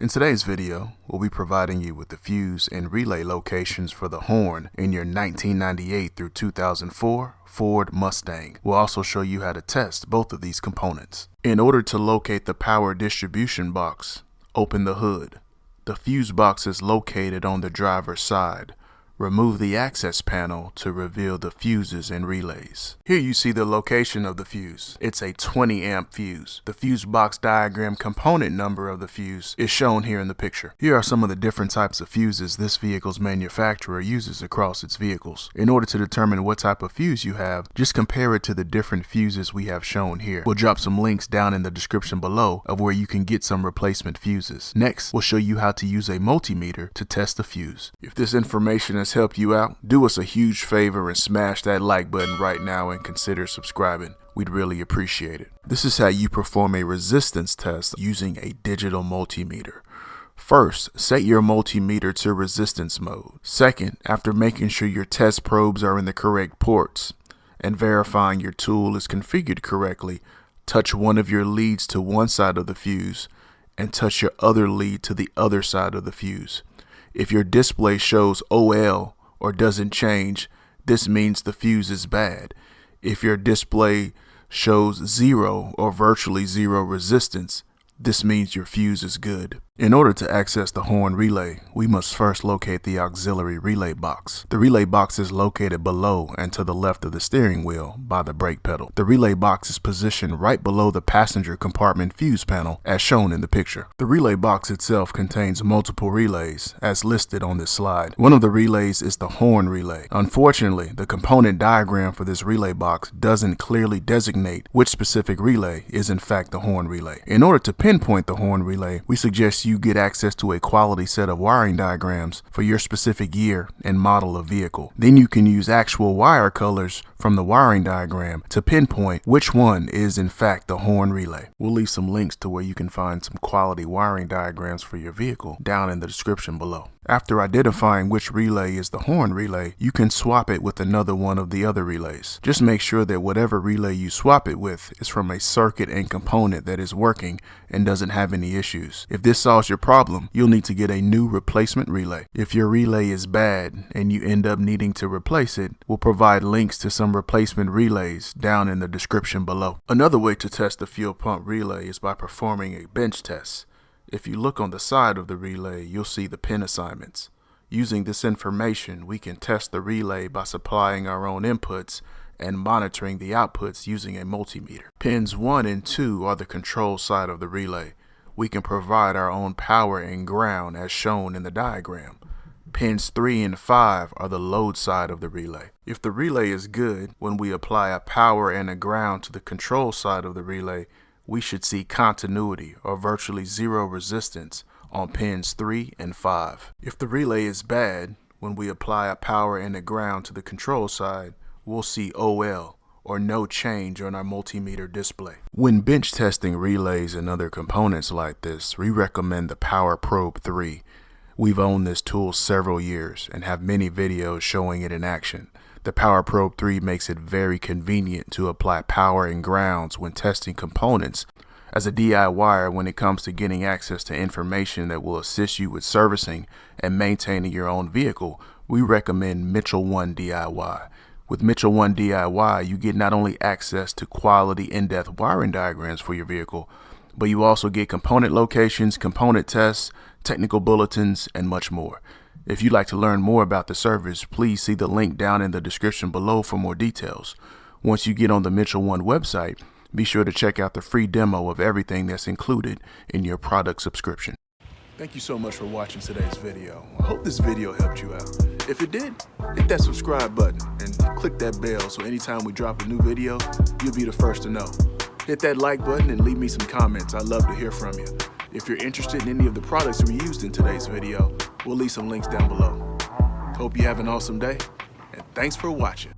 In today's video, we'll be providing you with the fuse and relay locations for the horn in your 1998 through 2004 Ford Mustang. We'll also show you how to test both of these components. In order to locate the power distribution box, open the hood. The fuse box is located on the driver's side. Remove the access panel to reveal the fuses and relays. Here you see the location of the fuse. It's a 20 amp fuse. The fuse box diagram component number of the fuse is shown here in the picture. Here are some of the different types of fuses this vehicle's manufacturer uses across its vehicles. In order to determine what type of fuse you have, just compare it to the different fuses we have shown here. We'll drop some links down in the description below of where you can get some replacement fuses. Next, we'll show you how to use a multimeter to test the fuse. If this information has helped you out, do us a huge favor and smash that like button right now and consider subscribing. We'd really appreciate it. This is how you perform a resistance test using a digital multimeter. First, set your multimeter to resistance mode. Second, after making sure your test probes are in the correct ports and verifying your tool is configured correctly, touch one of your leads to one side of the fuse and touch your other lead to the other side of the fuse. If your display shows OL or doesn't change, this means the fuse is bad. If your display shows 0 or virtually 0 resistance, this means your fuse is good. In order to access the horn relay, we must first locate the auxiliary relay box. The relay box is located below and to the left of the steering wheel by the brake pedal. The relay box is positioned right below the passenger compartment fuse panel as shown in the picture. The relay box itself contains multiple relays as listed on this slide. One of the relays is the horn relay. Unfortunately, the component diagram for this relay box doesn't clearly designate which specific relay is in fact the horn relay. In order to pinpoint the horn relay, we suggest you get access to a quality set of wiring diagrams for your specific year and model of vehicle. Then you can use actual wire colors from the wiring diagram to pinpoint which one is in fact the horn relay. We'll leave some links to where you can find some quality wiring diagrams for your vehicle down in the description below. After identifying which relay is the horn relay, you can swap it with another one of the other relays. Just make sure that whatever relay you swap it with is from a circuit and component that is working and doesn't have any issues. If this solves your problem, you'll need to get a new replacement relay. If your relay is bad and you end up needing to replace it, we'll provide links to some replacement relays down in the description below. Another way to test the fuel pump relay is by performing a bench test. If you look on the side of the relay, you'll see the pin assignments. Using this information, we can test the relay by supplying our own inputs and monitoring the outputs using a multimeter. Pins 1 and 2 are the control side of the relay. We can provide our own power and ground as shown in the diagram. Pins 3 and 5 are the load side of the relay. If the relay is good, when we apply a power and a ground to the control side of the relay, we should see continuity or virtually 0 resistance on pins 3 and 5. If the relay is bad, when we apply a power and a ground to the control side, we'll see OL or no change on our multimeter display. When bench testing relays and other components like this, we recommend the Power Probe 3. We've owned this tool several years and have many videos showing it in action. The Power Probe 3 makes it very convenient to apply power and grounds when testing components. As a DIYer, when it comes to getting access to information that will assist you with servicing and maintaining your own vehicle, we recommend Mitchell 1 DIY. With Mitchell 1 DIY, you get not only access to quality in-depth wiring diagrams for your vehicle, but you also get component locations, component tests, technical bulletins, and much more. If you'd like to learn more about the service, please see the link down in the description below for more details. Once you get on the Mitchell 1 website, be sure to check out the free demo of everything that's included in your product subscription. Thank you so much for watching today's video. I hope this video helped you out. If it did, hit that subscribe button and click that bell so anytime we drop a new video, you'll be the first to know. Hit that like button and leave me some comments. I'd love to hear from you. If you're interested in any of the products we used in today's video, we'll leave some links down below. Hope you have an awesome day, and thanks for watching.